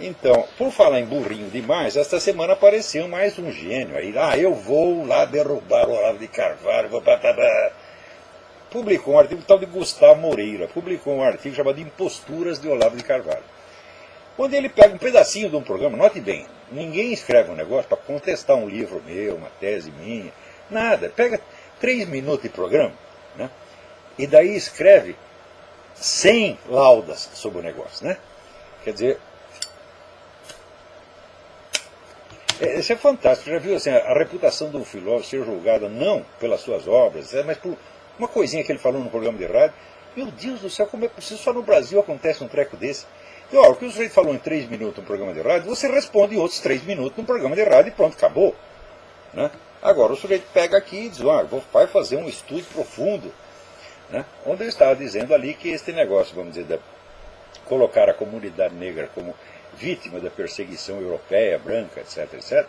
Então, por falar em burrinho demais, esta semana apareceu mais um gênio aí. Eu vou lá derrubar o Olavo de Carvalho. Publicou um artigo, tal de Gustavo Moreira, publicou um artigo chamado Imposturas de Olavo de Carvalho. Onde ele pega um pedacinho de um programa, note bem, ninguém escreve um negócio para contestar um livro meu, uma tese minha, nada. Pega 3 minutos de programa, né? E daí escreve 100 laudas sobre o negócio, né? Quer dizer, isso é fantástico. Já viu assim, a reputação de um filósofo ser julgada não pelas suas obras, mas por uma coisinha que ele falou no programa de rádio. Meu Deus do céu, como é possível? Só no Brasil acontece um treco desse. E o que o sujeito falou em 3 minutos no programa de rádio, você responde em outros 3 minutos no programa de rádio e pronto, acabou. Né? Agora o sujeito pega aqui e diz, vai fazer um estudo profundo. Né? Onde eu estava dizendo ali que este negócio, vamos dizer, de colocar a comunidade negra como vítima da perseguição europeia, branca, etc., etc.,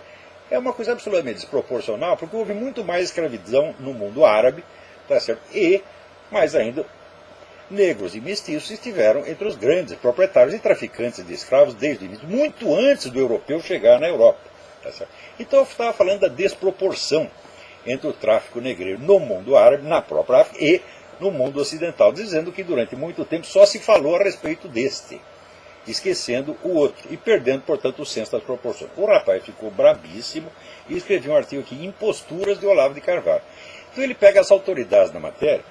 é uma coisa absolutamente desproporcional, porque houve muito mais escravidão no mundo árabe, tá certo? E, mais ainda, negros e mestiços estiveram entre os grandes proprietários e traficantes de escravos desde o início, muito antes do europeu chegar na Europa. Tá certo? Então eu estava falando da desproporção entre o tráfico negreiro no mundo árabe, na própria África e no mundo ocidental, dizendo que durante muito tempo só se falou a respeito deste, esquecendo o outro e perdendo, portanto, o senso das proporções. O rapaz ficou brabíssimo e escreveu um artigo aqui, Imposturas de Olavo de Carvalho. Então ele pega as autoridades da matéria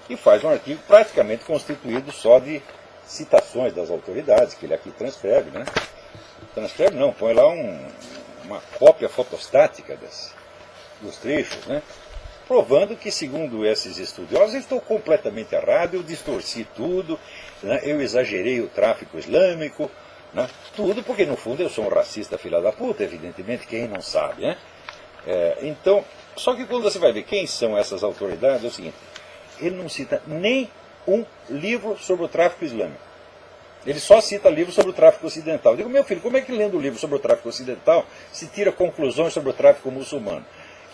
e faz um artigo praticamente constituído só de citações das autoridades, que ele aqui transcreve, né? Transcreve não, põe lá uma cópia fotostática dos trechos, né? Provando que, segundo esses estudiosos, eu estou completamente errado, eu distorci tudo, né? Eu exagerei o tráfico islâmico, né? Tudo porque, no fundo, eu sou um racista filha da puta, evidentemente, quem não sabe, né? Então, só que quando você vai ver quem são essas autoridades, é o seguinte, ele não cita nem um livro sobre o tráfico islâmico. Ele só cita livros sobre o tráfico ocidental. Eu digo, meu filho, como é que lendo o livro sobre o tráfico ocidental se tira conclusões sobre o tráfico muçulmano?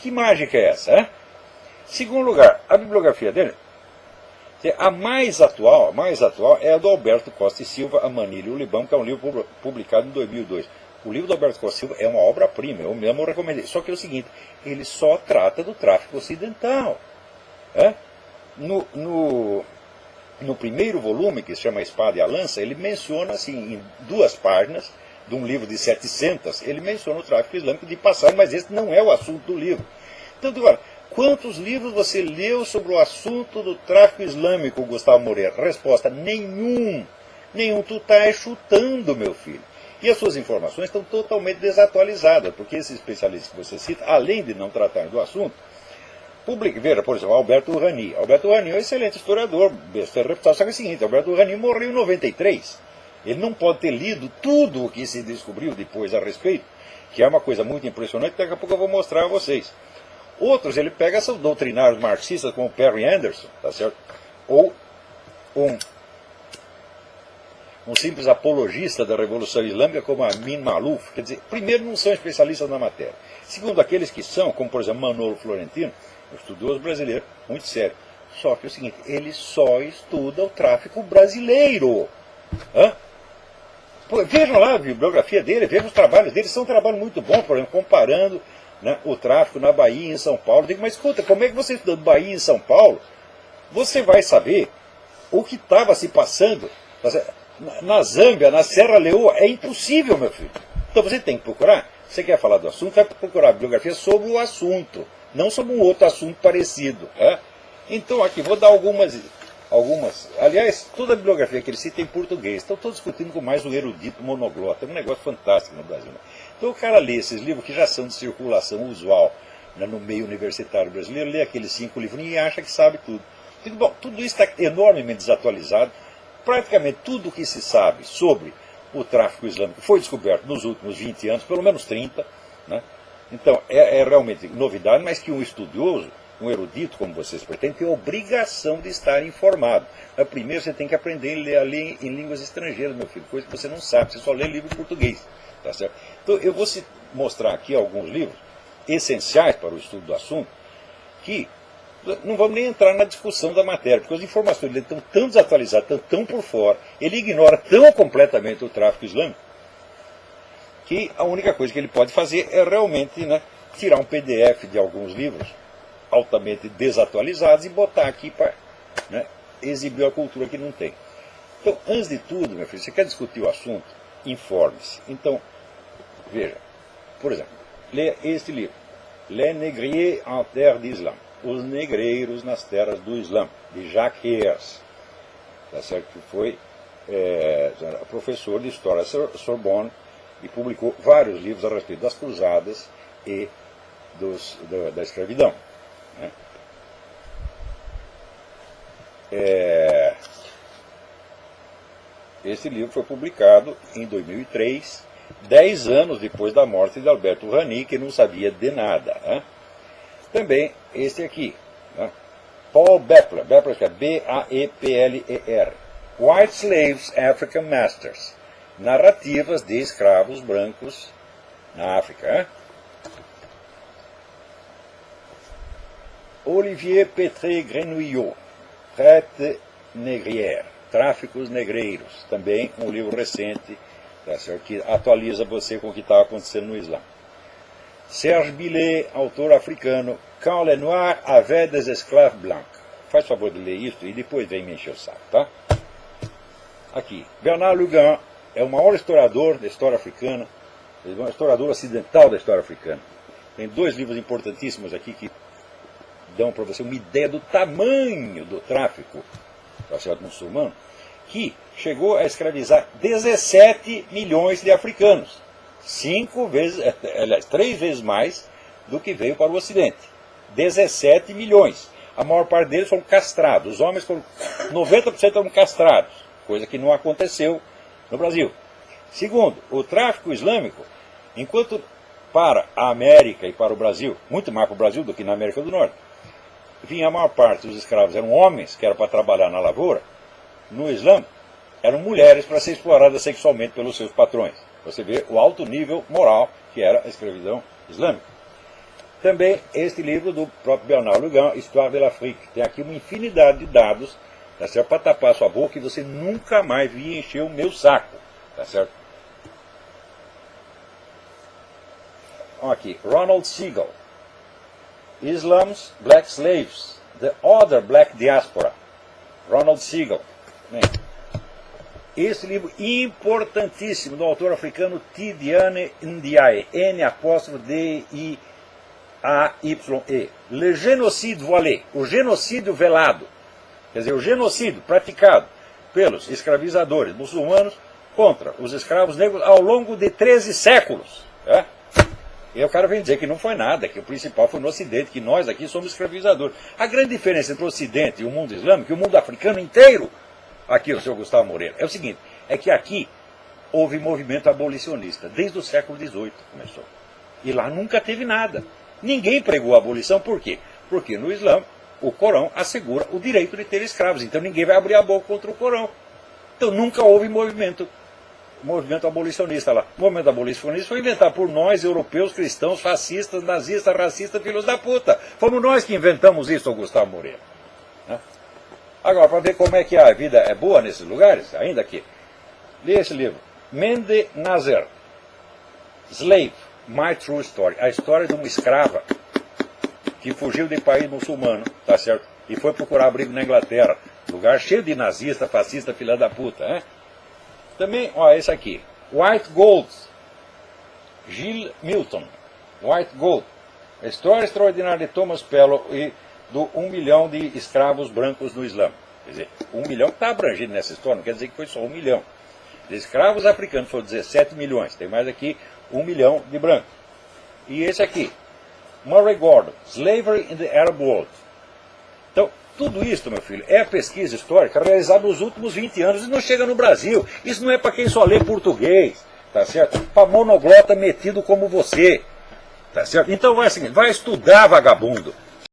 Que mágica é essa, hein? Segundo lugar, a bibliografia dele, a mais atual é a do Alberto Costa e Silva, A Manilha e o Libão, que é um livro publicado em 2002. O livro do Alberto Costa e Silva é uma obra-prima, eu mesmo recomendei. Só que é o seguinte, ele só trata do tráfico ocidental. No primeiro volume, que se chama Espada e a Lança, ele menciona, assim, em 2 páginas, de um livro de 700, ele menciona o tráfico islâmico de passagem, mas esse não é o assunto do livro. Então, agora, quantos livros você leu sobre o assunto do tráfico islâmico, Gustavo Moreira? Resposta, nenhum. Nenhum. Tu estás chutando, meu filho. E as suas informações estão totalmente desatualizadas, porque esses especialistas que você cita, além de não tratar do assunto, veja, por exemplo, Alberto Rani. Alberto Rani é um excelente historiador, besta reputado, só que é o seguinte, Alberto Rani morreu em 93. Ele não pode ter lido tudo o que se descobriu depois a respeito, que é uma coisa muito impressionante, daqui a pouco eu vou mostrar a vocês. Outros, ele pega esses doutrinários marxistas como Perry Anderson, tá certo? Ou um simples apologista da Revolução Islâmica como Amin Maalouf. Quer dizer, primeiro, não são especialistas na matéria. Segundo, aqueles que são, como por exemplo Manolo Florentino, um estudioso brasileiro, muito sério. Só que é o seguinte, ele só estuda o tráfico brasileiro. Vejam lá a bibliografia dele, vejam os trabalhos dele, são um trabalho muito bom, por exemplo, comparando, né, o tráfico na Bahia e em São Paulo. Eu digo, mas escuta, como é que você estudando Bahia e São Paulo, você vai saber o que estava se passando na Zâmbia, na Serra Leoa? É impossível, meu filho. Então você tem que procurar, você quer falar do assunto, vai procurar a bibliografia sobre o assunto, não sobre um outro assunto parecido. Então aqui, vou dar algumas. Aliás, toda a bibliografia que ele cita é em português. Então estou discutindo com mais um erudito monoglota. É um negócio fantástico no Brasil. Né? Então o cara lê esses livros que já são de circulação usual, né, no meio universitário brasileiro, lê aqueles 5 livrinhos e acha que sabe tudo. Digo, bom, tudo isso está enormemente desatualizado. Praticamente tudo o que se sabe sobre o tráfico islâmico foi descoberto nos últimos 20 anos, pelo menos 30. Né? Então é realmente novidade, mas que um estudioso, um erudito como vocês pretendem, tem a obrigação de estar informado. Mas primeiro você tem que aprender a ler em línguas estrangeiras, meu filho, coisa que você não sabe, você só lê livro em português. Tá certo? Então eu vou mostrar aqui alguns livros essenciais para o estudo do assunto, que não vamos nem entrar na discussão da matéria, porque as informações dele estão tão desatualizadas, estão tão por fora, ele ignora tão completamente o tráfico islâmico, que a única coisa que ele pode fazer é realmente, né, tirar um PDF de alguns livros altamente desatualizados e botar aqui para, né, exibir a cultura que não tem. Então, antes de tudo, meu filho, você quer discutir o assunto? Informe-se. Então, veja, por exemplo, leia este livro, Les Négriers en Terre d'Islam, Os Negreiros nas Terras do Islã, de Jacques Heers, tá certo? Que foi professor de História da Sorbonne e publicou vários livros a respeito das cruzadas e da escravidão. Né? Esse livro foi publicado em 2003, 10 anos depois da morte de Alberto Rani, que não sabia de nada. Né? Também este aqui, né? Paul Bepler, Bepler é B-A-E-P-L-E-R, White Slaves, African Masters, narrativas de escravos brancos na África. Né? Olivier Pétré-Grenouillot, Traite négrière, Tráficos Negreiros, também um livro recente, tá certo, que atualiza você com o que estava acontecendo no Islã. Serge Billet, autor africano, Quand les Noirs avaient des esclaves blancs. Faz favor de ler isso e depois vem me encher o saco, tá? Aqui, Bernard Lugan é o maior historiador da história africana, um historiador ocidental da história africana. Tem 2 livros importantíssimos aqui que dão para você uma ideia do tamanho do tráfico, tá certo, muçulmano, que chegou a escravizar 17 milhões de africanos. 3 vezes mais do que veio para o Ocidente. 17 milhões. A maior parte deles foram castrados. Os homens foram, 90% foram castrados, coisa que não aconteceu no Brasil. Segundo, o tráfico islâmico, enquanto para a América e para o Brasil, muito mais para o Brasil do que na América do Norte, vinha a maior parte dos escravos eram homens, que eram para trabalhar na lavoura, no Islã, eram mulheres para ser exploradas sexualmente pelos seus patrões. Você vê o alto nível moral que era a escravidão islâmica. Também este livro do próprio Bernard Lugan, Histoire de l'Afrique. Tem aqui uma infinidade de dados, tá certo, para tapar sua boca e você nunca mais vir encher o meu saco. Tá certo? Olha aqui, Ronald Siegel, Islam's Black Slaves, The Other Black Diaspora. Ronald Siegel. Bem, esse livro importantíssimo do autor africano Tidiane Ndiaye, N''D''I''A''Y', Le Génocide Voilé, o genocídio velado, quer dizer, o genocídio praticado pelos escravizadores muçulmanos contra os escravos negros ao longo de 13 séculos. Né? E o cara vem dizer que não foi nada, que o principal foi no Ocidente, que nós aqui somos escravizadores. A grande diferença entre o Ocidente e o mundo islâmico, e o mundo africano inteiro, aqui o senhor Gustavo Moreira, é o seguinte, é que aqui houve movimento abolicionista, desde o século XVIII começou. E lá nunca teve nada. Ninguém pregou a abolição, por quê? Porque no Islã, o Corão assegura o direito de ter escravos, então ninguém vai abrir a boca contra o Corão. Então nunca houve movimento abolicionista lá. O movimento abolicionista foi inventado por nós, europeus, cristãos, fascistas, nazistas, racistas, filhos da puta. Fomos nós que inventamos isso, Gustavo Moreira. Né? Agora, para ver como é que a vida é boa nesses lugares, ainda aqui, lê esse livro. Mende Nazer, Slave, My True Story. A história de uma escrava que fugiu de país muçulmano, tá certo? E foi procurar abrigo na Inglaterra. Lugar cheio de nazista, fascista, filha da puta, né? Também, ó, esse aqui. White Gold, Gilles Milton. White Gold. A história extraordinária de Thomas Pellow e do 1 milhão de escravos brancos no Islã. Quer dizer, 1 milhão que está abrangido nessa história, não quer dizer que foi só 1 milhão. De escravos africanos foram 17 milhões. Tem mais aqui 1 milhão de brancos. E esse aqui, Murray Gordon, Slavery in the Arab World. Então, tudo isso, meu filho, é a pesquisa histórica realizada nos últimos 20 anos e não chega no Brasil. Isso não é para quem só lê português, tá certo? Para monoglota metido como você, tá certo? Então vai assim, vai estudar, vagabundo.